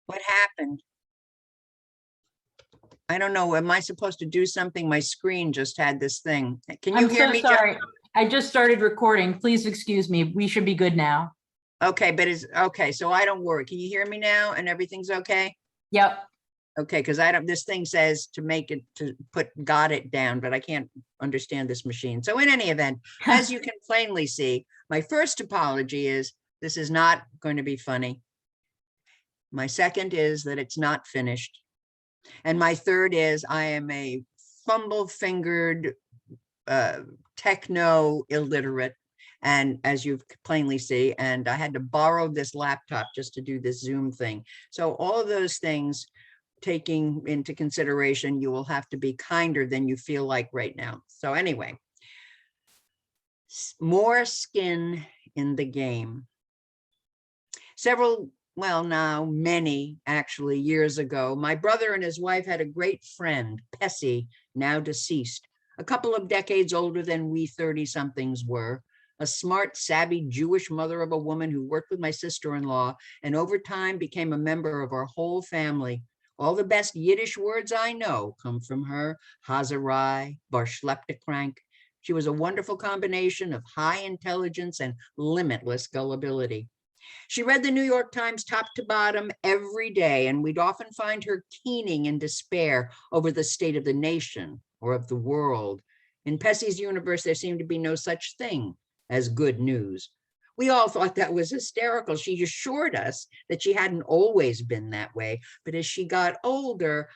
What happened? I don't know. Am I supposed to do something? My screen just had this thing. Can you I'm hear so me? sorry. I just started recording. Please excuse me. We should be good now. Okay, but is okay. So I don't worry. Can you hear me now and everything's okay? Yep. Okay, because I don't, this thing says to make it to got it down, but I can't understand this machine. So in any event, as you can plainly see, my first apology is this is not going to be funny. My second is that it's not finished. And my third is I am a fumble-fingered techno illiterate. And as you plainly see, and I had to borrow this laptop just to do this Zoom thing. So all of those things taking into consideration, you will have to be kinder than you feel like right now. So anyway, more skin in the game. Several, well, now many actually years ago, my brother and his wife had a great friend, Pessy, now deceased, a couple of decades older than we 30-somethings were, a smart, savvy Jewish mother of a woman who worked with my sister-in-law and over time became a member of our whole family. All the best Yiddish words I know come from her, Hazarai, Bar Schleptekrank. She was a wonderful combination of high intelligence and limitless gullibility. She read the New York Times top to bottom every day, and we'd often find her keening in despair over the state of the nation or of the world. In Pessy's universe, there seemed to be no such thing as good news. We all thought that was hysterical. She assured us that she hadn't always been that way, but as she got older,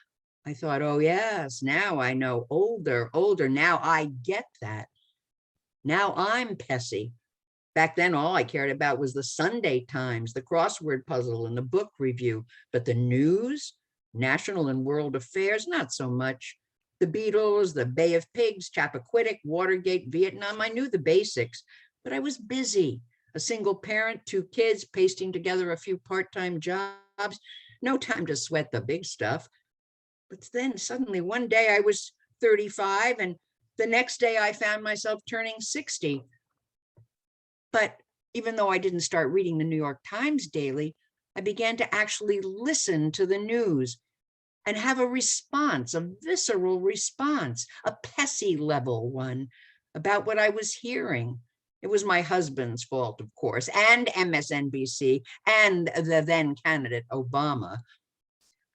I thought, oh yes, now I know, older, now I get that. Now I'm Pessy. Back then, all I cared about was the Sunday Times, the crossword puzzle, and the book review. But the news, national and world affairs, not so much. The Beatles, the Bay of Pigs, Chappaquiddick, Watergate, Vietnam, I knew the basics, but I was busy. A single parent, 2 kids, pasting together a few part-time jobs. No time to sweat the big stuff. But then suddenly one day I was 35, and the next day I found myself turning 60. But even though I didn't start reading the New York Times daily, I began to actually listen to the news and have a response, a visceral response, a Pessy level one about what I was hearing. It was my husband's fault, of course, and MSNBC and the then candidate Obama.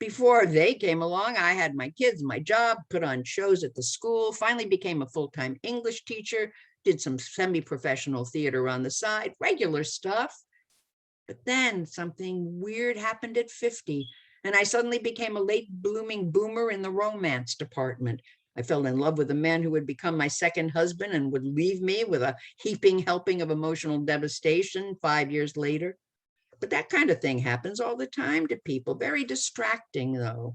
Before they came along, I had my kids, my job, put on shows at the school, finally became a full-time English teacher, did some semi-professional theater on the side, regular stuff. But then something weird happened at 50, and I suddenly became a late blooming boomer in the romance department. I fell in love with a man who would become my second husband and would leave me with a heaping helping of emotional devastation 5 years later. But that kind of thing happens all the time to people. Very distracting, though.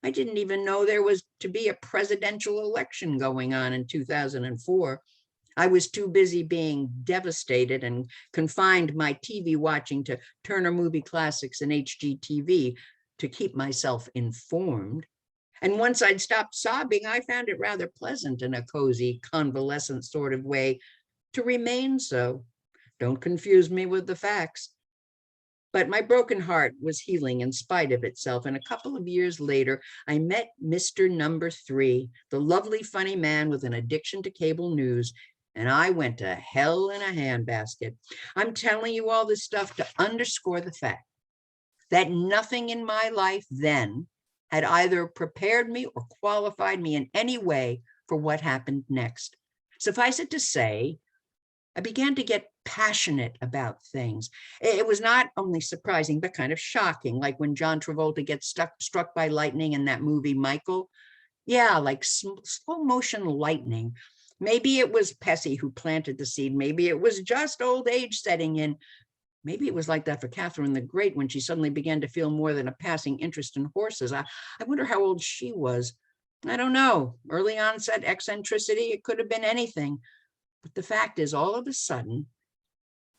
I didn't even know there was to be a presidential election going on in 2004. I was too busy being devastated and confined my TV watching to Turner Movie Classics and HGTV to keep myself informed. And once I'd stopped sobbing, I found it rather pleasant in a cozy, convalescent sort of way to remain so. Don't confuse me with the facts. But my broken heart was healing in spite of itself. And a couple of years later, I met Mr. Number 3, the lovely, funny man with an addiction to cable news. And I went to hell in a handbasket. I'm telling you all this stuff to underscore the fact that nothing in my life then had either prepared me or qualified me in any way for what happened next. Suffice it to say, I began to get passionate about things. It was not only surprising, but kind of shocking, like when John Travolta gets struck by lightning in that movie, Michael. Yeah, like slow motion lightning. Maybe it was Pessy who planted the seed. Maybe it was just old age setting in. Maybe it was like that for Catherine the Great when she suddenly began to feel more than a passing interest in horses. I wonder how old she was. I don't know. Early onset eccentricity, it could have been anything. But the fact is, all of a sudden,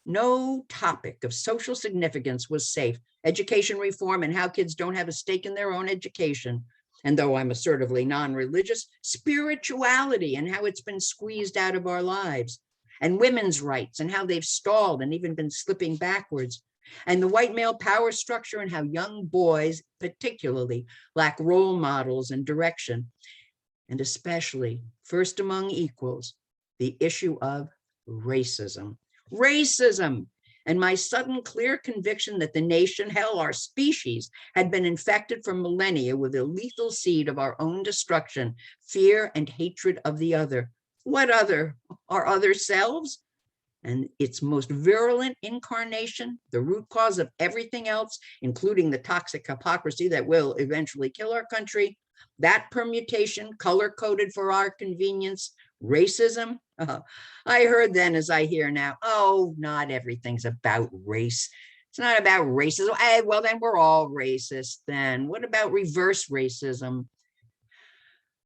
no topic of social significance was safe. Education reform and how kids don't have a stake in their own education. And though I'm assertively non-religious, spirituality and how it's been squeezed out of our lives. And women's rights and how they've stalled and even been slipping backwards. And the white male power structure and how young boys particularly lack role models and direction. And especially, first among equals, the issue of racism. Racism. And my sudden clear conviction that the nation, hell, our species, had been infected for millennia with the lethal seed of our own destruction, fear and hatred of the other. What other? Our other selves? And its most virulent incarnation, the root cause of everything else, including the toxic hypocrisy that will eventually kill our country, that permutation, color-coded for our convenience, racism. I heard then, as I hear now, oh, not everything's about race. It's not about racism. Well, then we're all racist then. What about reverse racism?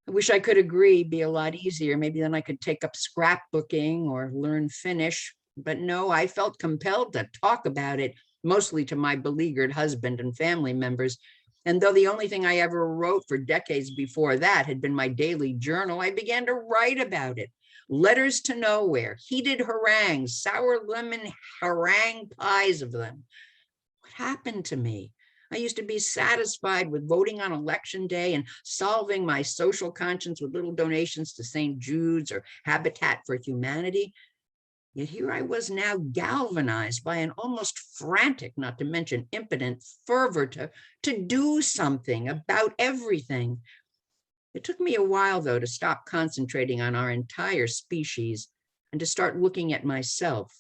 I wish I could agree, be a lot easier. Maybe then I could take up scrapbooking or learn Finnish. But no, I felt compelled to talk about it, mostly to my beleaguered husband and family members. And though the only thing I ever wrote for decades before that had been my daily journal, I began to write about it. Letters to nowhere, heated harangues, sour lemon harangue pies of them. What happened to me? I used to be satisfied with voting on election day and solving my social conscience with little donations to St. Jude's or Habitat for Humanity. Yet here I was now galvanized by an almost frantic, not to mention impotent fervor to do something about everything. It took me a while, though, to stop concentrating on our entire species and to start looking at myself,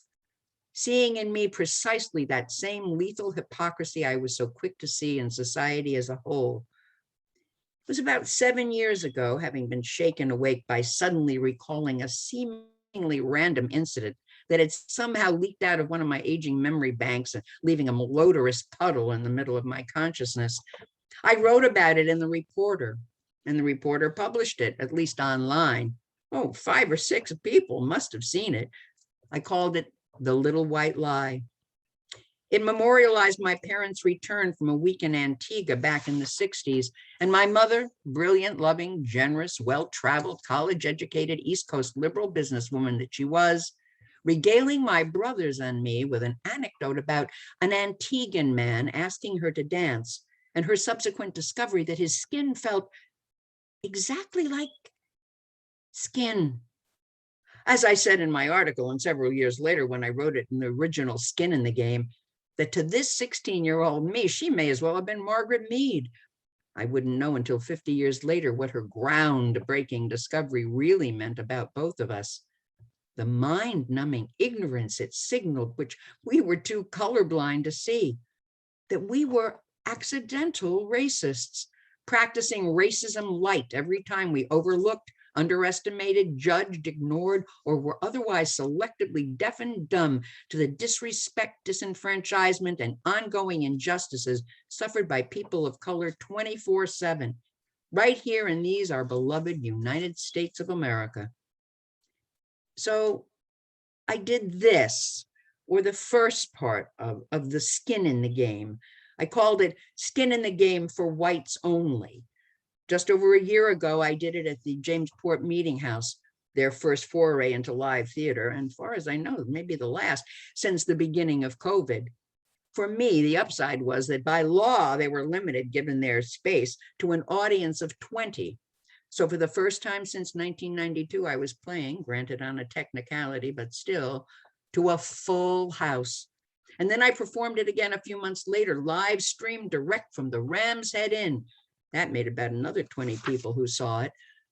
seeing in me precisely that same lethal hypocrisy I was so quick to see in society as a whole. It was about 7 years ago, having been shaken awake by suddenly recalling a seemingly random incident that had somehow leaked out of one of my aging memory banks and leaving a malodorous puddle in the middle of my consciousness. I wrote about it in the Reporter, and the Reporter published it, at least online. Oh, 5 or 6 people must have seen it. I called it The Little White Lie. It memorialized my parents' return from a week in Antigua back in the 60s, and my mother, brilliant, loving, generous, well-traveled, college-educated East Coast liberal businesswoman that she was, regaling my brothers and me with an anecdote about an Antiguan man asking her to dance, and her subsequent discovery that his skin felt exactly like skin. As I said in my article, and several years later when I wrote it in the original Skin in the Game, that to this 16-year-old me, she may as well have been Margaret Mead. I wouldn't know until 50 years later what her groundbreaking discovery really meant about both of us. The mind-numbing ignorance it signaled, which we were too colorblind to see, that we were accidental racists, practicing racism light every time we overlooked, underestimated, judged, ignored, or were otherwise selectively deaf and dumb to the disrespect, disenfranchisement, and ongoing injustices suffered by people of color 24/7, right here in these our beloved United States of America. So I did this, or the first part of the Skin in the Game. I called it Skin in the Game for Whites Only. Just over a year ago, I did it at the Jamesport Meeting House, their first foray into live theater, and as far as I know, maybe the last since the beginning of COVID. For me, the upside was that by law, they were limited, given their space, to an audience of 20. So for the first time since 1992, I was playing, granted on a technicality, but still, to a full house. And then I performed it again a few months later, live streamed direct from the Ram's Head Inn. That made about another 20 people who saw it.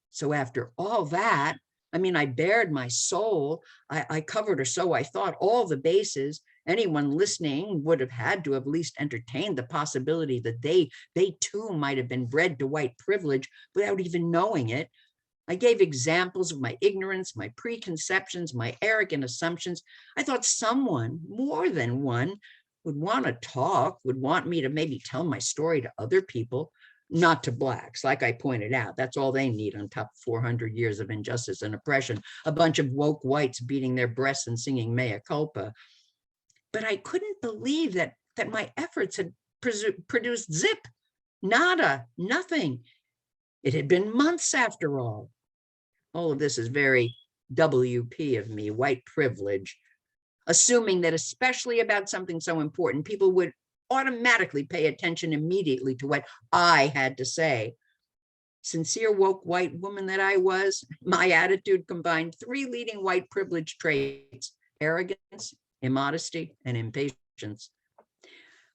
So after all that, I mean, I bared my soul. I covered, or so I thought, all the bases. Anyone listening would have had to have at least entertained the possibility that they too might have been bred to white privilege without even knowing it. I gave examples of my ignorance, my preconceptions, my arrogant assumptions. I thought someone, more than one, would want to talk, would want me to maybe tell my story to other people, not to blacks. Like I pointed out, that's all they need on top of 400 years of injustice and oppression, a bunch of woke whites beating their breasts and singing mea culpa. But I couldn't believe that my efforts had produced zip, nada, nothing. It had been months after all. All of this is very WP of me, white privilege. assuming that especially about something so important, people would automatically pay attention immediately to what I had to say. Sincere, woke white woman that I was, my attitude combined three leading white privilege traits: arrogance, immodesty, and impatience.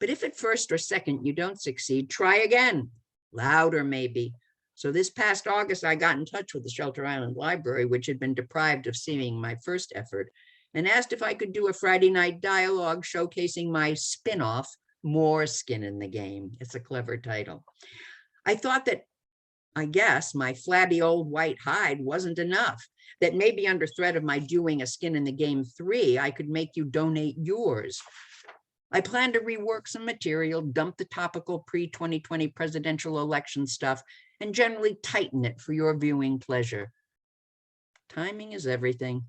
But if at first or second you don't succeed, try again, louder maybe. So this past August, I got in touch with the Shelter Island Library, which had been deprived of seeing my first effort, and asked if I could do a Friday night dialogue showcasing my spin-off, More Skin in the Game. It's a clever title. I thought that, I guess, my flabby old white hide wasn't enough, that maybe under threat of my doing a Skin in the Game 3, I could make you donate yours. I plan to rework some material, dump the topical pre-2020 presidential election stuff, and generally tighten it for your viewing pleasure. Timing is everything.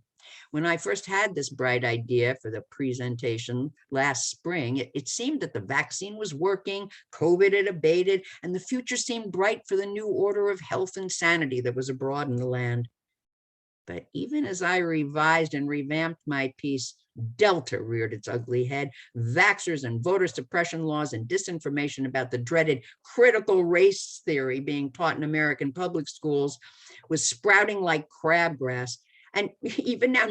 When I first had this bright idea for the presentation last spring, it seemed that the vaccine was working, COVID had abated, and the future seemed bright for the new order of health and sanity that was abroad in the land. But even as I revised and revamped my piece, Delta reared its ugly head. Vaxxers and voter suppression laws and disinformation about the dreaded critical race theory being taught in American public schools was sprouting like crabgrass. And even now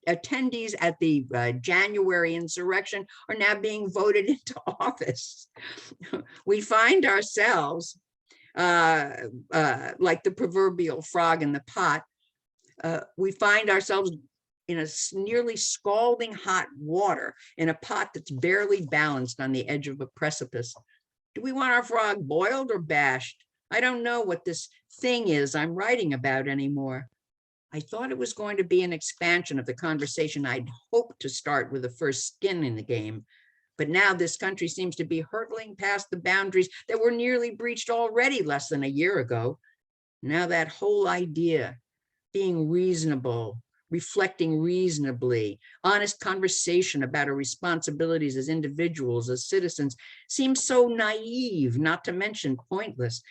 attendees at the January insurrection are now being voted into office. We find ourselves like the proverbial frog in the pot. We find ourselves in a nearly scalding hot water in a pot that's barely balanced on the edge of a precipice. Do we want our frog boiled or bashed? I don't know what this thing is I'm writing about anymore. I thought it was going to be an expansion of the conversation I'd hoped to start with the first Skin in the Game. But now this country seems to be hurtling past the boundaries that were nearly breached already less than a year ago. Now that whole idea, being reasonable, reflecting reasonably, honest conversation about our responsibilities as individuals, as citizens, seems so naive, not to mention pointless.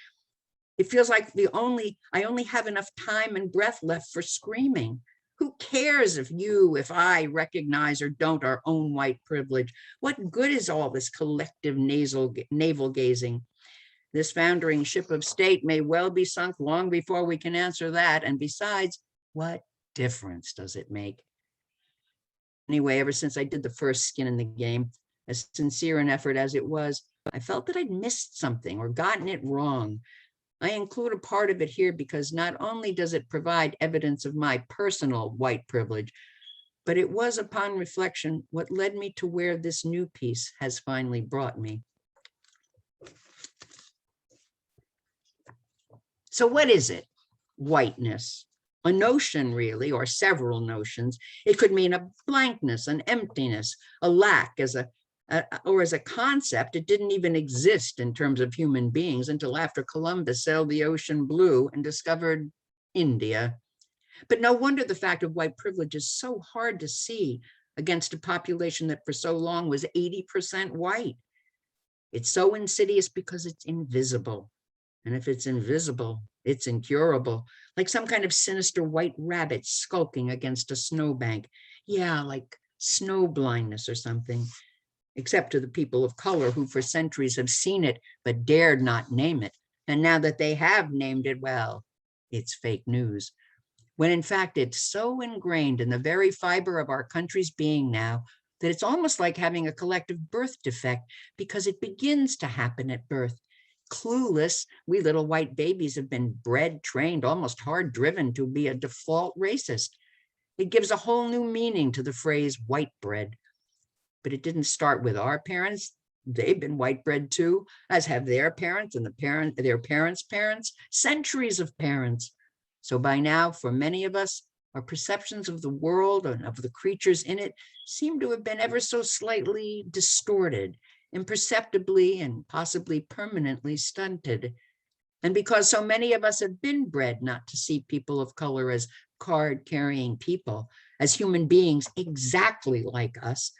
It feels like I only have enough time and breath left for screaming. Who cares if I recognize or don't our own white privilege? What good is all this collective navel gazing? This foundering ship of state may well be sunk long before we can answer that. And besides, what difference does it make? Anyway, ever since I did the first Skin in the Game, as sincere an effort as it was, I felt that I'd missed something or gotten it wrong. I include a part of it here because not only does it provide evidence of my personal white privilege, but it was, upon reflection, what led me to where this new piece has finally brought me. So what is it? Whiteness. A notion, really, or several notions. It could mean a blankness, an emptiness, a lack, or as a concept. It didn't even exist in terms of human beings until after Columbus sailed the ocean blue and discovered India. But no wonder the fact of white privilege is so hard to see against a population that for so long was 80% white. It's so insidious because it's invisible. And if it's invisible, it's incurable, like some kind of sinister white rabbit skulking against a snowbank. Yeah, like snow blindness or something, except to the people of color who for centuries have seen it, but dared not name it. And now that they have named it, well, it's fake news. When in fact, it's so ingrained in the very fiber of our country's being now that it's almost like having a collective birth defect, because it begins to happen at birth. Clueless, we little white babies have been bred, trained, almost hard driven to be a default racist. It gives a whole new meaning to the phrase white bread. But it didn't start with our parents. They've been white bread too, as have their parents and their parents' parents, centuries of parents. So by now, for many of us, our perceptions of the world and of the creatures in it seem to have been ever so slightly distorted, imperceptibly and possibly permanently stunted. And because so many of us have been bred not to see people of color as card-carrying people, as human beings exactly like us,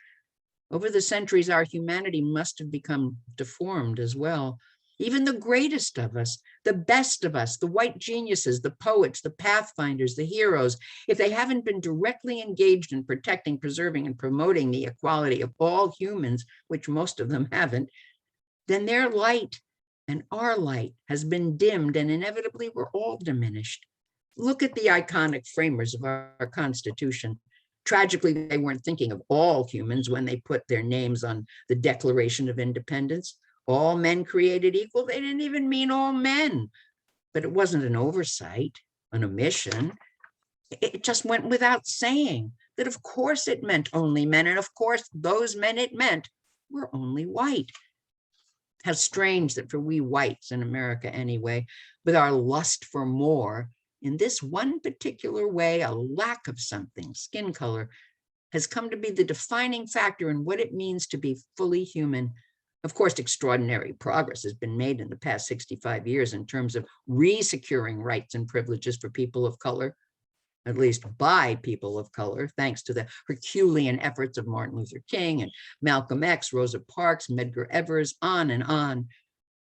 over the centuries, our humanity must have become deformed as well. Even the greatest of us, the best of us, the white geniuses, the poets, the pathfinders, the heroes, if they haven't been directly engaged in protecting, preserving, and promoting the equality of all humans, which most of them haven't, then their light and our light has been dimmed, and inevitably we're all diminished. Look at the iconic framers of our Constitution. Tragically, they weren't thinking of all humans when they put their names on the Declaration of Independence. All men created equal. They didn't even mean all men, but it wasn't an oversight, an omission. It just went without saying that of course it meant only men, and of course those men it meant were only white. How strange that for we whites in America anyway, with our lust for more, in this one particular way, a lack of something, skin color, has come to be the defining factor in what it means to be fully human. Of course, extraordinary progress has been made in the past 65 years in terms of re-securing rights and privileges for people of color, at least by people of color, thanks to the Herculean efforts of Martin Luther King and Malcolm X, Rosa Parks, Medgar Evers, on and on.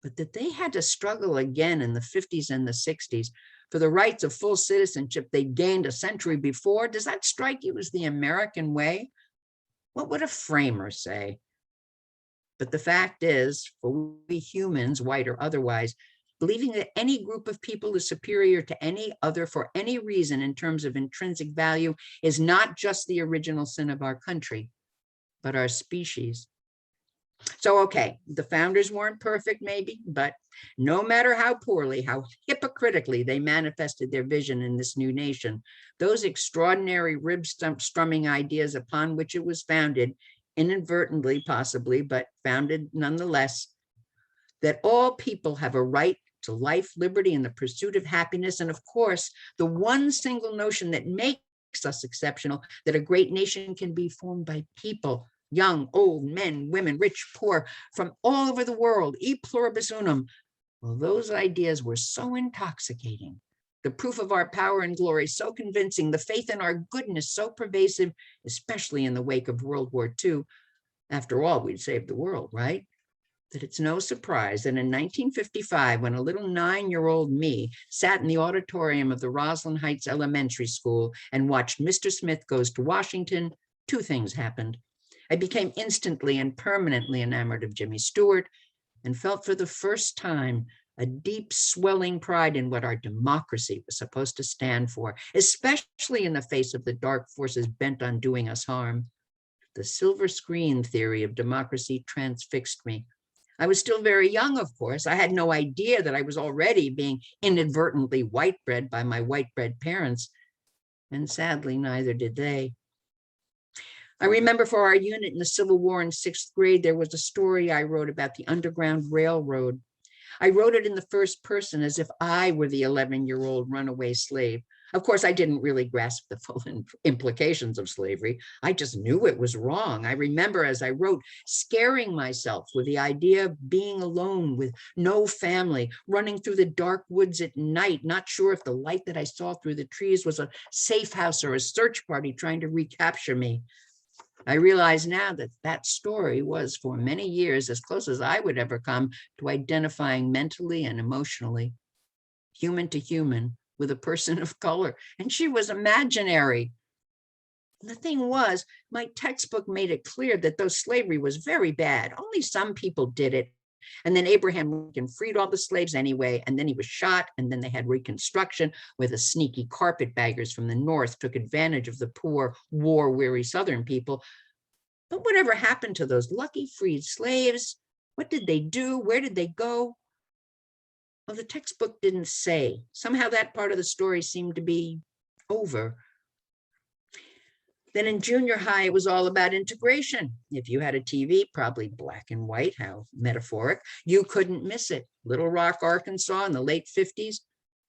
But that they had to struggle again in the 50s and the 60s for the rights of full citizenship they gained a century before, does that strike you as the American way? What would a framer say? But the fact is, for we humans, white or otherwise, believing that any group of people is superior to any other for any reason in terms of intrinsic value is not just the original sin of our country, but our species. So, okay, the founders weren't perfect, maybe, but no matter how poorly, how hypocritically they manifested their vision in this new nation, those extraordinary rib-strumming ideas upon which it was founded, inadvertently possibly, but founded nonetheless, that all people have a right to life, liberty, and the pursuit of happiness. And of course, the one single notion that makes us exceptional, that a great nation can be formed by people, young, old, men, women, rich, poor, from all over the world, e pluribus unum. Well, those ideas were so intoxicating, the proof of our power and glory so convincing, the faith in our goodness so pervasive, especially in the wake of World War II. After all, we'd saved the world, right? That it's no surprise that in 1955, when a little 9-year-old me sat in the auditorium of the Roslyn Heights Elementary School and watched Mr. Smith Goes to Washington, two things happened. I became instantly and permanently enamored of Jimmy Stewart and felt for the first time a deep swelling pride in what our democracy was supposed to stand for, especially in the face of the dark forces bent on doing us harm. The silver screen theory of democracy transfixed me. I was still very young, of course. I had no idea that I was already being inadvertently white bread by my white bread parents, and sadly, neither did they. I remember for our unit in the Civil War in 6th grade, there was a story I wrote about the Underground Railroad. I wrote it in the first person as if I were the 11-year-old runaway slave. Of course, I didn't really grasp the full implications of slavery. I just knew it was wrong. I remember as I wrote, scaring myself with the idea of being alone with no family, running through the dark woods at night, not sure if the light that I saw through the trees was a safe house or a search party trying to recapture me. I realize now that that story was for many years as close as I would ever come to identifying mentally and emotionally, human to human, with a person of color. And she was imaginary. The thing was, my textbook made it clear that though slavery was very bad, only some people did it. And then Abraham Lincoln freed all the slaves anyway, and then he was shot, and then they had Reconstruction, where the sneaky carpetbaggers from the North took advantage of the poor, war-weary Southern people. But whatever happened to those lucky freed slaves? What did they do? Where did they go? Well, the textbook didn't say. Somehow that part of the story seemed to be over. Then in junior high, it was all about integration. If you had a TV, probably black and white, how metaphoric, you couldn't miss it. Little Rock, Arkansas in the late 50s,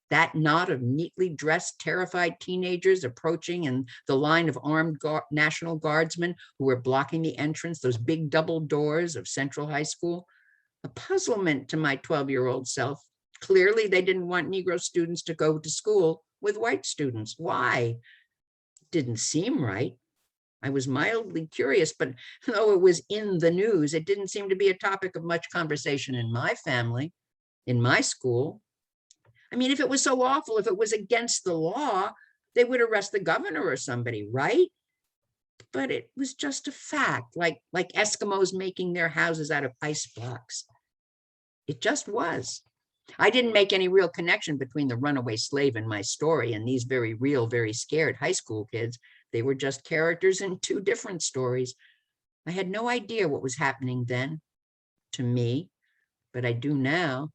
that knot of neatly dressed, terrified teenagers approaching in the line of armed National Guardsmen who were blocking the entrance, those big double doors of Central High School, a puzzlement to my 12-year-old self. Clearly, they didn't want Negro students to go to school with white students. Why? Didn't seem right. I was mildly curious, but though it was in the news, it didn't seem to be a topic of much conversation in my family. in my school. I mean, if it was so awful, if it was against the law, they would arrest the governor or somebody, right? But it was just a fact, like Eskimos making their houses out of ice blocks. It just was. I didn't make any real connection between the runaway slave in my story and these very real, very scared high school kids. They were just characters in two different stories. I had no idea what was happening then to me, but I do now.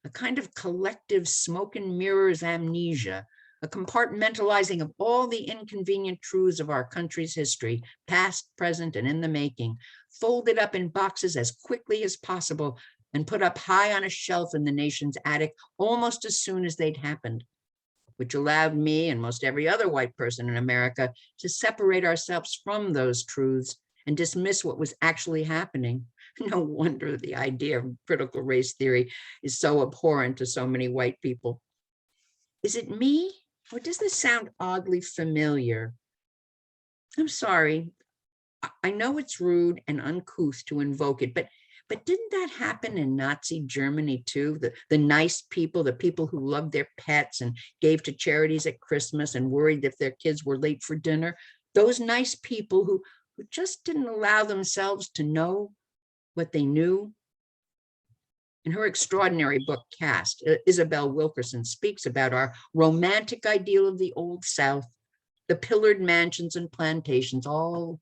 A kind of collective smoke and mirrors amnesia, a compartmentalizing of all the inconvenient truths of our country's history, past, present, and in the making, folded up in boxes as quickly as possible and put up high on a shelf in the nation's attic almost as soon as they'd happened, which allowed me and most every other white person in America to separate ourselves from those truths and dismiss what was actually happening. No wonder the idea of critical race theory is so abhorrent to so many white people. Is it me, or does this sound oddly familiar? I'm sorry. I know it's rude and uncouth to invoke it, but didn't that happen in Nazi Germany too? The nice people, the people who loved their pets and gave to charities at Christmas and worried if their kids were late for dinner. Those nice people who just didn't allow themselves to know what they knew. In her extraordinary book, Caste, Isabel Wilkerson speaks about our romantic ideal of the Old South, the pillared mansions and plantations, all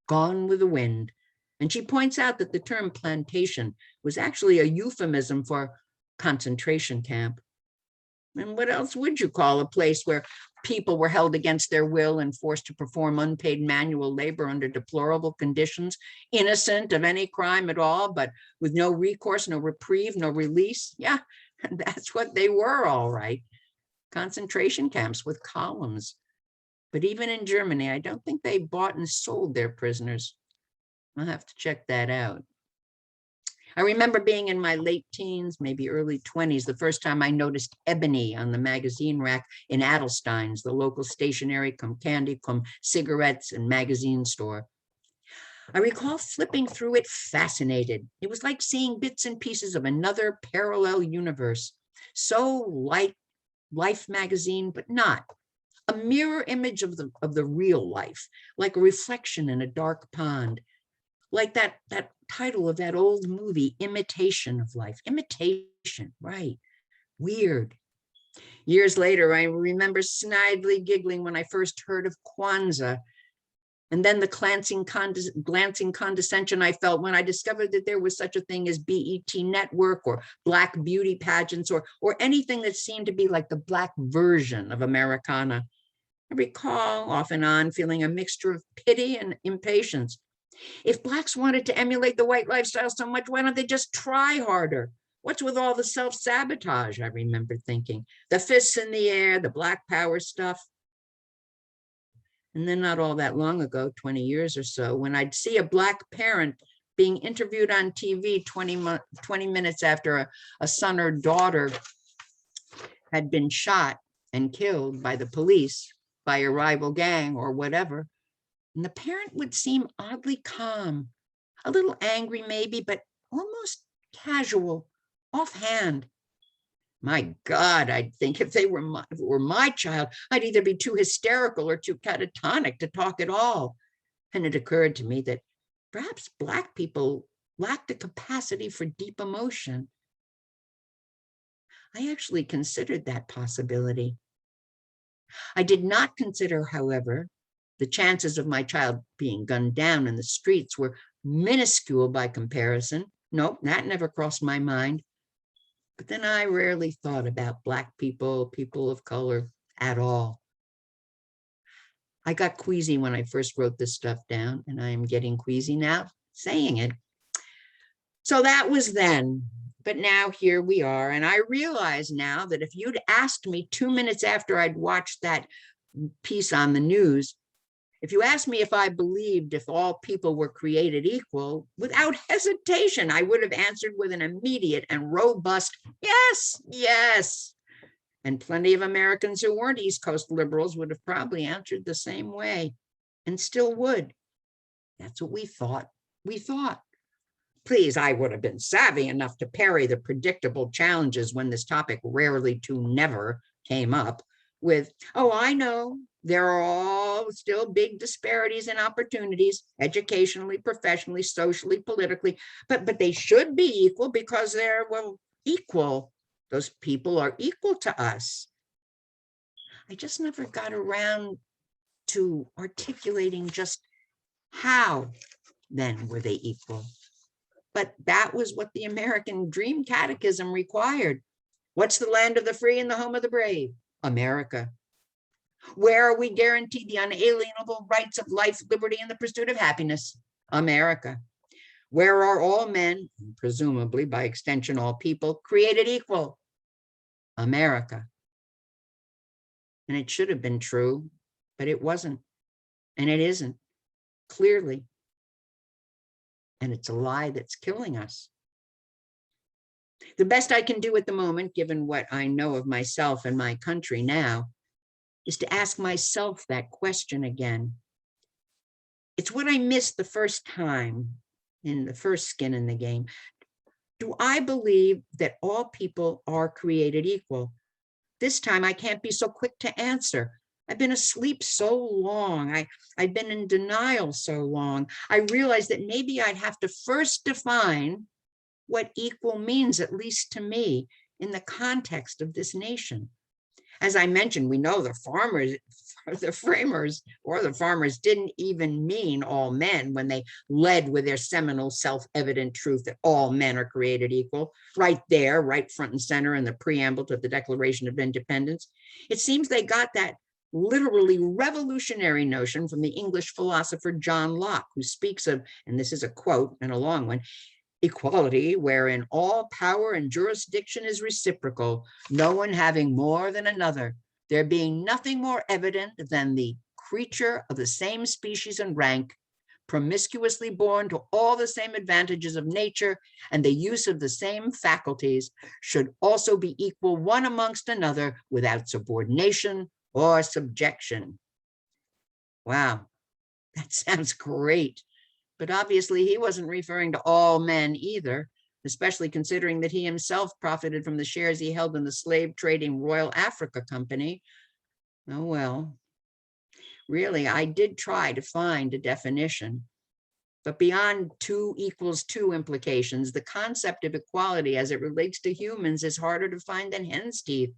gone with the wind. And she points out that the term plantation was actually a euphemism for concentration camp. And what else would you call a place where people were held against their will and forced to perform unpaid manual labor under deplorable conditions, innocent of any crime at all, but with no recourse, no reprieve, no release? Yeah, that's what they were, all right. Concentration camps with columns. But even in Germany, I don't think they bought and sold their prisoners. I'll have to check that out. I remember being in my late teens, maybe early 20s, the first time I noticed ebony on the magazine rack in Adelstein's, the local stationery, cum candy, cum cigarettes and magazine store. I recall flipping through it fascinated. It was like seeing bits and pieces of another parallel universe. So like Life magazine, but not. A mirror image of the real life, like a reflection in a dark pond. Like that title of that old movie, Imitation of Life. Imitation, right. Weird. Years later, I remember snidely giggling when I first heard of Kwanzaa, and then the glancing condescension I felt when I discovered that there was such a thing as BET Network or Black beauty pageants or anything that seemed to be like the Black version of Americana. I recall off and on feeling a mixture of pity and impatience. If Blacks wanted to emulate the white lifestyle so much, why don't they just try harder? What's with all the self-sabotage, I remember thinking. The fists in the air, the Black power stuff. And then not all that long ago, 20 years or so, when I'd see a Black parent being interviewed on TV 20 minutes after a son or daughter had been shot and killed by the police, by a rival gang or whatever, and the parent would seem oddly calm, a little angry maybe, but almost casual, offhand. My God, I'd think if it were my child, I'd either be too hysterical or too catatonic to talk at all. And it occurred to me that perhaps Black people lack the capacity for deep emotion. I actually considered that possibility. I did not consider, however, the chances of my child being gunned down in the streets were minuscule by comparison. Nope, that never crossed my mind. But then I rarely thought about Black people, people of color at all. I got queasy when I first wrote this stuff down, and I am getting queasy now saying it. So that was then. But now here we are. And I realize now that if you'd asked me 2 minutes after I'd watched that piece on the news, if you asked me if I believed if all people were created equal, without hesitation, I would have answered with an immediate and robust yes, yes. And plenty of Americans who weren't East Coast liberals would have probably answered the same way and still would. That's what we thought. We thought. Please, I would have been savvy enough to parry the predictable challenges when this topic rarely to never came up with, oh, I know there are all still big disparities in opportunities, educationally, professionally, socially, politically, but they should be equal because they're, well, equal. Those people are equal to us. I just never got around to articulating just how then were they equal. But that was what the American Dream Catechism required. What's the land of the free and the home of the brave? America. Where are we guaranteed the unalienable rights of life, liberty, and the pursuit of happiness? America. Where are all men, and presumably by extension all people, created equal? America. And it should have been true, but it wasn't. And it isn't, clearly. And it's a lie that's killing us. The best I can do at the moment, given what I know of myself and my country now, is to ask myself that question again. It's what I missed the first time in the first skin in the game. Do I believe that all people are created equal? This time I can't be so quick to answer. I've been asleep so long. I've been in denial so long. I realized that maybe I'd have to first define what equal means, at least to me, in the context of this nation. As I mentioned, we know the framers didn't even mean all men when they led with their seminal self-evident truth that all men are created equal, right there, right front and center in the preamble to the Declaration of Independence. It seems they got that literally revolutionary notion from the English philosopher John Locke, who speaks of, and this is a quote and a long one, equality wherein all power and jurisdiction is reciprocal, no one having more than another, there being nothing more evident than the creature of the same species and rank, promiscuously born to all the same advantages of nature and the use of the same faculties, should also be equal one amongst another without subordination or subjection. Wow, that sounds great. But obviously he wasn't referring to all men either, especially considering that he himself profited from the shares he held in the slave trading Royal Africa Company. Oh, well, really, I did try to find a definition, but beyond 2 equals 2 implications, the concept of equality as it relates to humans is harder to find than hen's teeth.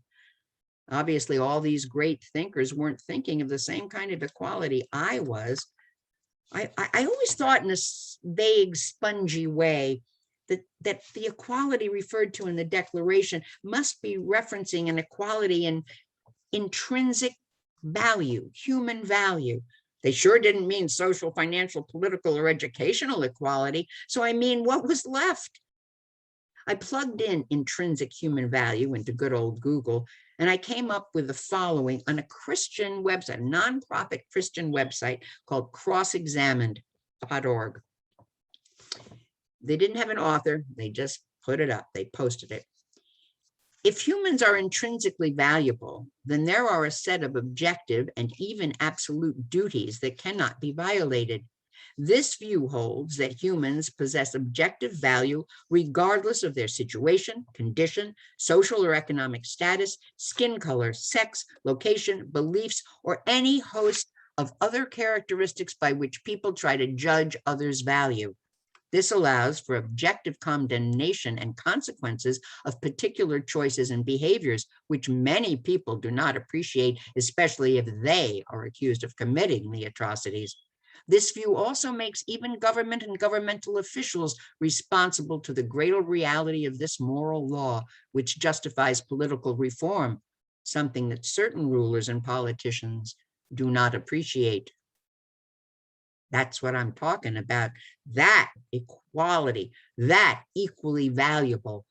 Obviously, all these great thinkers weren't thinking of the same kind of equality I was. I always thought in a vague, spongy way that the equality referred to in the Declaration must be referencing an equality in intrinsic value, human value. They sure didn't mean social, financial, political, or educational equality. So I mean, what was left? I plugged in intrinsic human value into good old Google, and I came up with the following on a Christian website, a nonprofit Christian website called crossexamined.org. They didn't have an author, they just put it up, they posted it. If humans are intrinsically valuable, then there are a set of objective and even absolute duties that cannot be violated. This view holds that humans possess objective value regardless of their situation, condition, social or economic status, skin color, sex, location, beliefs, or any host of other characteristics by which people try to judge others' value. This allows for objective condemnation and consequences of particular choices and behaviors, which many people do not appreciate, especially if they are accused of committing the atrocities. This view also makes even government and governmental officials responsible to the greater reality of this moral law, which justifies political reform, something that certain rulers and politicians do not appreciate. That's what I'm talking about. That equality, that equally valuable.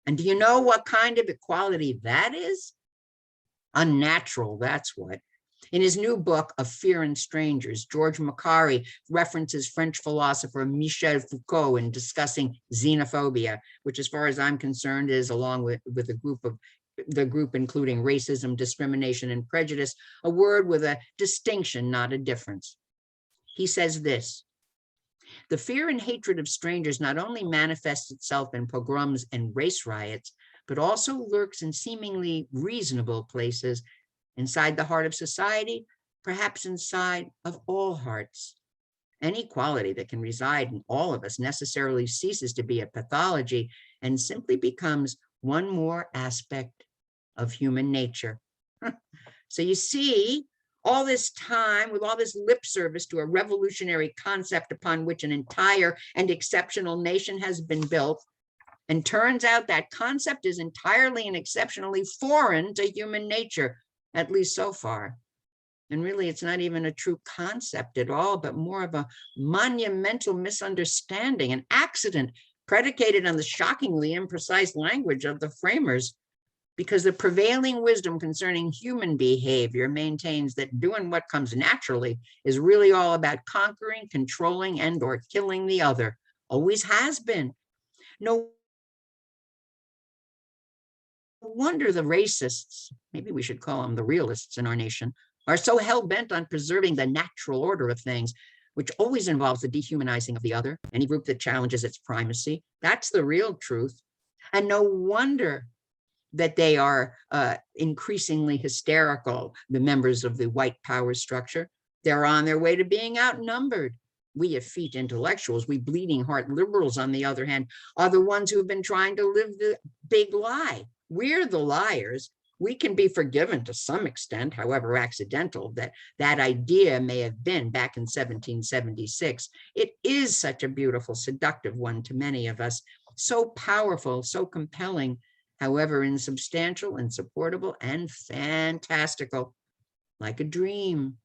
And do you know what kind of equality that is? Unnatural, that's what. In his new book, Of Fear and Strangers, George Macari references French philosopher Michel Foucault in discussing xenophobia, which, as far as I'm concerned, is, along with the group including racism, discrimination, and prejudice, a word with a distinction, not a difference. He says this: The fear and hatred of strangers not only manifests itself in pogroms and race riots, but also lurks in seemingly reasonable places inside the heart of society, perhaps inside of all hearts. Any quality that can reside in all of us necessarily ceases to be a pathology and simply becomes one more aspect of human nature. So you see, all this time with all this lip service to a revolutionary concept upon which an entire and exceptional nation has been built, and turns out that concept is entirely and exceptionally foreign to human nature, at least so far. And really, it's not even a true concept at all, but more of a monumental misunderstanding, an accident predicated on the shockingly imprecise language of the framers, because the prevailing wisdom concerning human behavior maintains that doing what comes naturally is really all about conquering, controlling, and or killing the other. Always has been. No wonder the racists, maybe we should call them the realists in our nation, are so hell-bent on preserving the natural order of things, which always involves the dehumanizing of the other, any group that challenges its primacy. That's the real truth. And no wonder that they are increasingly hysterical, the members of the white power structure. They're on their way to being outnumbered. We effete intellectuals, we bleeding heart liberals, on the other hand, are the ones who have been trying to live the big lie. We're the liars. We can be forgiven to some extent, however accidental that idea may have been back in 1776. It is such a beautiful, seductive one to many of us, so powerful, so compelling, however insubstantial, insupportable, and fantastical, like a dream,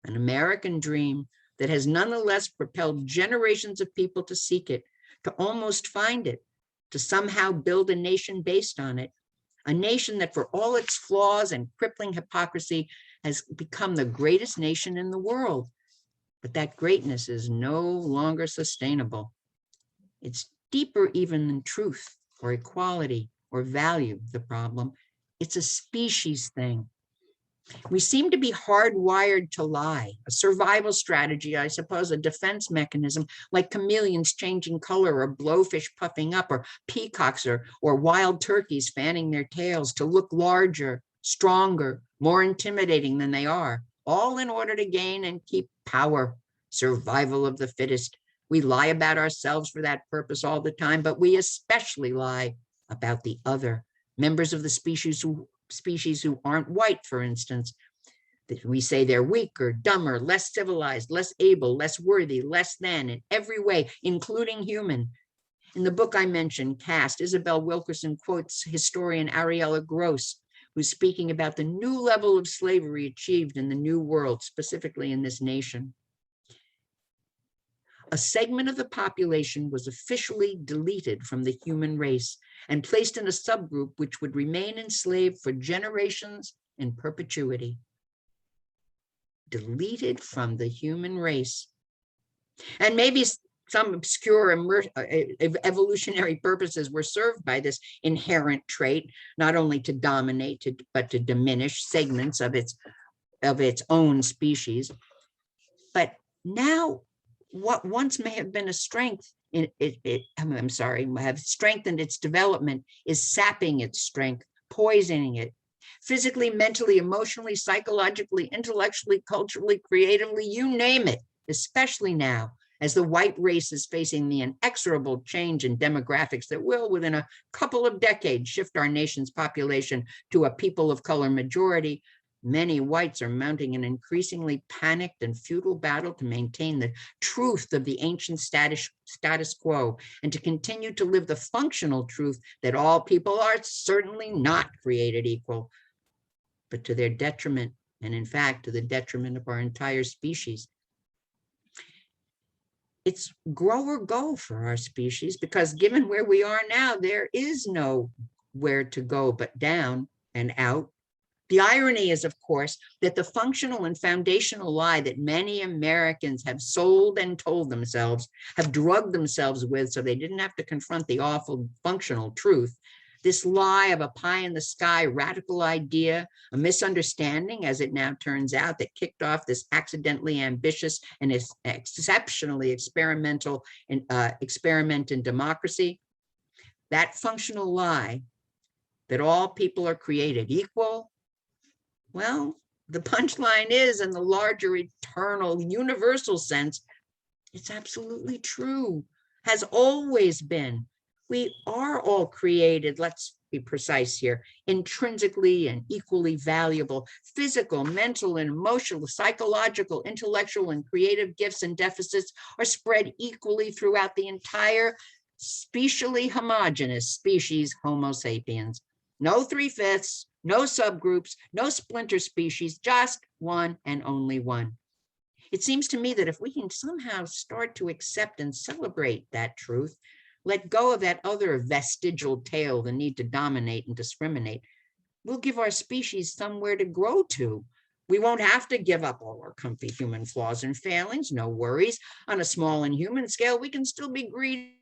an American dream that has nonetheless propelled generations of people to seek it, to almost find it, to somehow build a nation based on it, a nation that for all its flaws and crippling hypocrisy has become the greatest nation in the world. But that greatness is no longer sustainable. It's deeper even than truth or equality or value, the problem. It's a species thing. We seem to be hardwired to lie, a survival strategy, I suppose, a defense mechanism, like chameleons changing color, or blowfish puffing up, or peacocks or wild turkeys fanning their tails to look larger, stronger, more intimidating than they are, all in order to gain and keep power. Survival of the fittest. We lie about ourselves for that purpose all the time, but we especially lie about the other, members of the species who aren't white, for instance. That we say they're weaker, dumber, less civilized, less able, less worthy, less than in every way, including human. In the book I mentioned, Caste, Isabel Wilkerson quotes historian Ariella Gross, who's speaking about the new level of slavery achieved in the New World, specifically in this nation. A segment of the population was officially deleted from the human race and placed in a subgroup which would remain enslaved for generations in perpetuity. Deleted from the human race. And maybe some obscure evolutionary purposes were served by this inherent trait, not only to dominate, but to diminish segments of its own species. But now, what once may have been a strength, have strengthened its development, is sapping its strength, poisoning it, physically, mentally, emotionally, psychologically, intellectually, culturally, creatively, you name it, especially now, as the white race is facing the inexorable change in demographics that will, within a couple of decades, shift our nation's population to a people of color majority. Many whites are mounting an increasingly panicked and futile battle to maintain the truth of the ancient status quo and to continue to live the functional truth that all people are certainly not created equal, but to their detriment, and in fact, to the detriment of our entire species. It's grow or go for our species, because given where we are now, there is no where to go but down and out. The irony is, of course, that the functional and foundational lie that many Americans have sold and told themselves, have drugged themselves with so they didn't have to confront the awful functional truth, This lie of a pie in the sky radical idea, a misunderstanding, as it now turns out, that kicked off this accidentally ambitious and exceptionally experimental experiment in democracy. That functional lie that all people are created equal, well, the punchline is, in the larger eternal universal sense, it's absolutely true, has always been. We are all created, let's be precise here, intrinsically and equally valuable. Physical, mental, and emotional, psychological, intellectual, and creative gifts and deficits are spread equally throughout the entire specially homogeneous species Homo sapiens. No 3/5, no subgroups, no splinter species, just one and only one. It seems to me that if we can somehow start to accept and celebrate that truth, let go of that other vestigial tale, the need to dominate and discriminate, we'll give our species somewhere to grow to. We won't have to give up all our comfy human flaws and failings, no worries. On a small and human scale, we can still be greedy,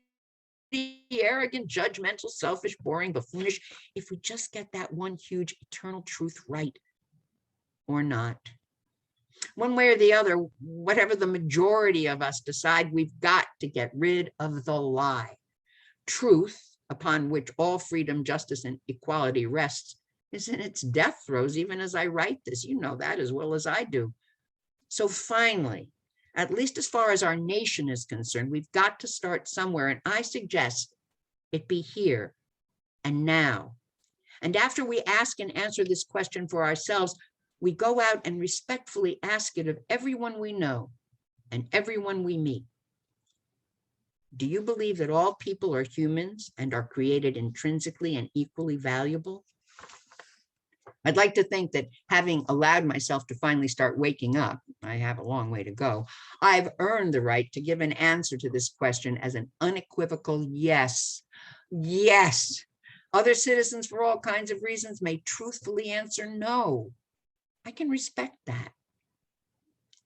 arrogant, judgmental, selfish, boring, buffoonish, if we just get that one huge eternal truth right, or not. One way or the other, whatever the majority of us decide, we've got to get rid of the lie. Truth, upon which all freedom, justice, and equality rests, is in its death throes, even as I write this. You know that as well as I do. So finally, at least as far as our nation is concerned, we've got to start somewhere, and I suggest it be here and now. And after we ask and answer this question for ourselves, we go out and respectfully ask it of everyone we know and everyone we meet. Do you believe that all people are humans and are created intrinsically and equally valuable? I'd like to think that, having allowed myself to finally start waking up, I have a long way to go, I've earned the right to give an answer to this question as an unequivocal yes. Yes. Other citizens, for all kinds of reasons, may truthfully answer no. I can respect that.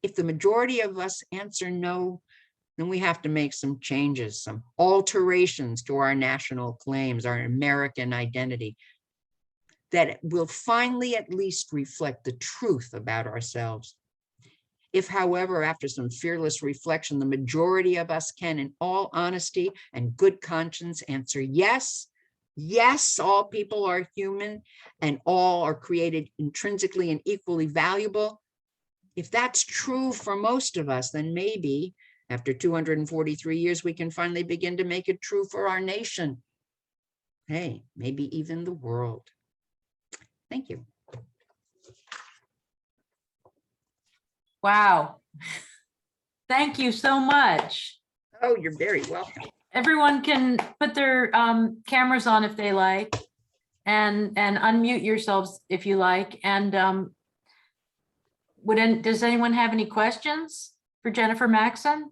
If the majority of us answer no, then we have to make some changes, some alterations to our national claims, our American identity, that will finally at least reflect the truth about ourselves. If, however, after some fearless reflection, the majority of us can, in all honesty and good conscience, answer yes, yes, all people are human and all are created intrinsically and equally valuable. If that's true for most of us, then maybe after 243 years, we can finally begin to make it true for our nation. Hey, maybe even the world. Thank you. Wow. Thank you so much. Oh, you're very welcome. Everyone can put their cameras on if they like, and unmute yourselves if you like. And does anyone have any questions for Jenifer Maxson?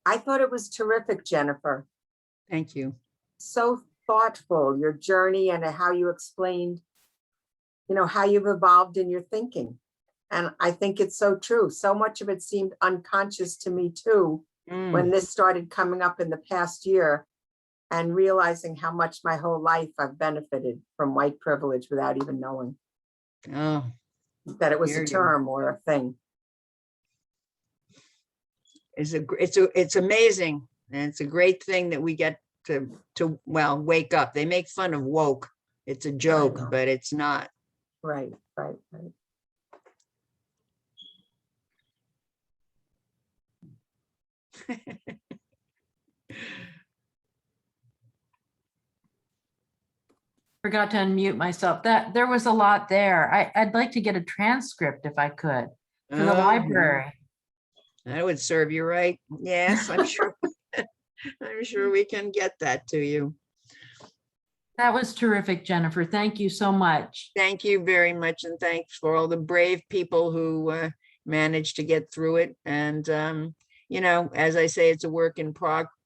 I thought it was terrific, Jenifer. Thank you. So thoughtful, your journey and how you explained, how you've evolved in your thinking. And I think it's so true. So much of it seemed unconscious to me too, when this started coming up in the past year, and realizing how much my whole life I've benefited from white privilege without even knowing that it was a term or a thing. It's amazing, and it's a great thing that we get to wake up. They make fun of woke. It's a joke, but it's not. Right. Forgot to unmute myself. There was a lot there. I'd like to get a transcript if I could for the library. That would serve you right. Yes, I'm sure. I'm sure we can get that to you. That was terrific, Jenifer. Thank you so much. Thank you very much. And thanks for all the brave people who managed to get through it. And, as I say, it's a work in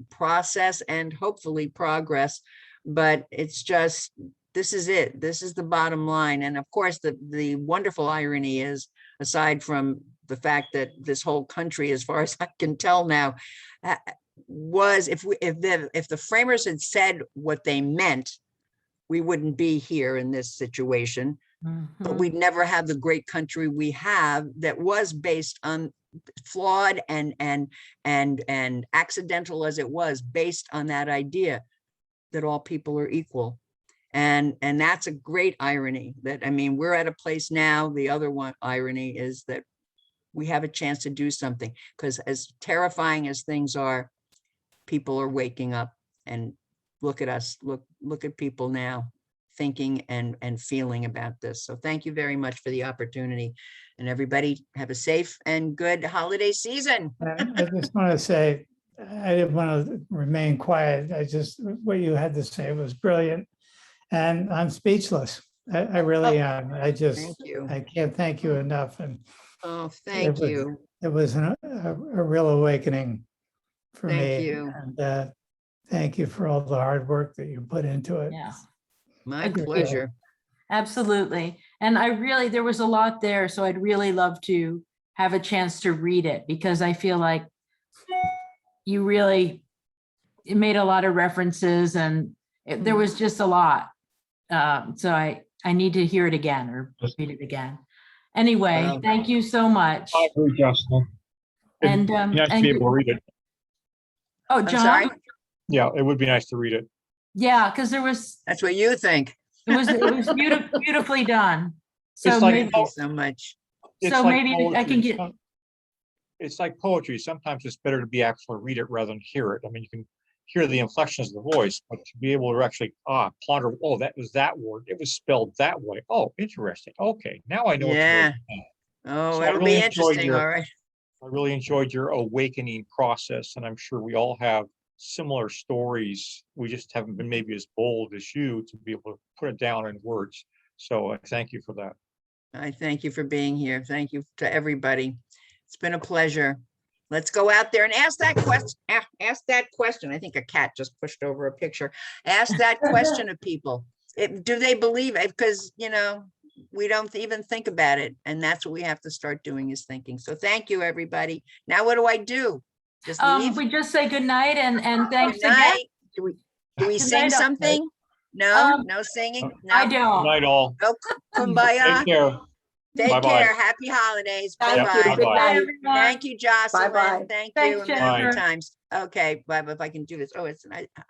process and hopefully progress, but it's just, this is it. This is the bottom line. And of course, the wonderful irony is, aside from the fact that this whole country, as far as I can tell now, was if the framers had said what they meant, we wouldn't be here in this situation. But we'd never have the great country we have that was based on flawed and accidental as it was, based on that idea that all people are equal. And that's a great irony that, I mean, we're at a place now. The other one irony is that we have a chance to do something, because as terrifying as things are, people are waking up. And look at us, look at people now thinking and feeling about this. So thank you very much for the opportunity, and everybody have a safe and good holiday season. I just want to say, I didn't want to remain quiet. What you had to say was brilliant. And I'm speechless. I really am. Thank you. I can't thank you enough. And Oh, thank you. it was a real awakening for me. Thank you. And thank you for all the hard work that you put into it. Yeah, My Agreed. pleasure. absolutely. And there was a lot there, so I'd really love to have a chance to read it, because I feel like it made a lot of references, and there was just a lot. So I need to hear it again or read it again. Anyway, Well, thank you so much. I agree, Justin. And, It'd be nice to and- be able to read it. Oh, I'm John? sorry? Yeah, it would be nice to read it. Yeah, because That's what you think. it was beautifully done. So It's like- maybe, Thank you so much. It's So like maybe I can poetry. get- It's like poetry. Sometimes it's better to be actually read it rather than hear it. I mean, you can hear the inflections of the voice, but to be able to actually ponder, oh, that was that word. It was spelled that way. Oh, interesting. Okay, now I know. what Yeah. you're saying. Oh, So I it'll really be enjoyed interesting. your- All right. I really enjoyed your awakening process, and I'm sure we all have similar stories. We just haven't been maybe as bold as you to be able to put it down in words. So I thank you for that. I thank you for being here. Thank you to everybody. It's been a pleasure. Let's go out there and ask that question. Ask that question. I think a cat just pushed over a picture. Ask that question of people. Do they believe it? Because, we don't even think about it. And that's what we have to start doing, is thinking. So thank you, everybody. Now, what do I do? Just leave? we just say good night and thanks Good again. night. Do we Good sing night, something? No, Um, no singing? I No? Good don't. night, all. No, kumbaya. Take care. Take Bye-bye. care. Happy holidays. Thank Bye-bye. you. Good Bye-bye. Bye, night. everyone. Thank you, Jocelyn. Bye-bye. Thank Thanks, you a million Jennifer. times. Okay, bye. If I can do this. Oh, it's nice.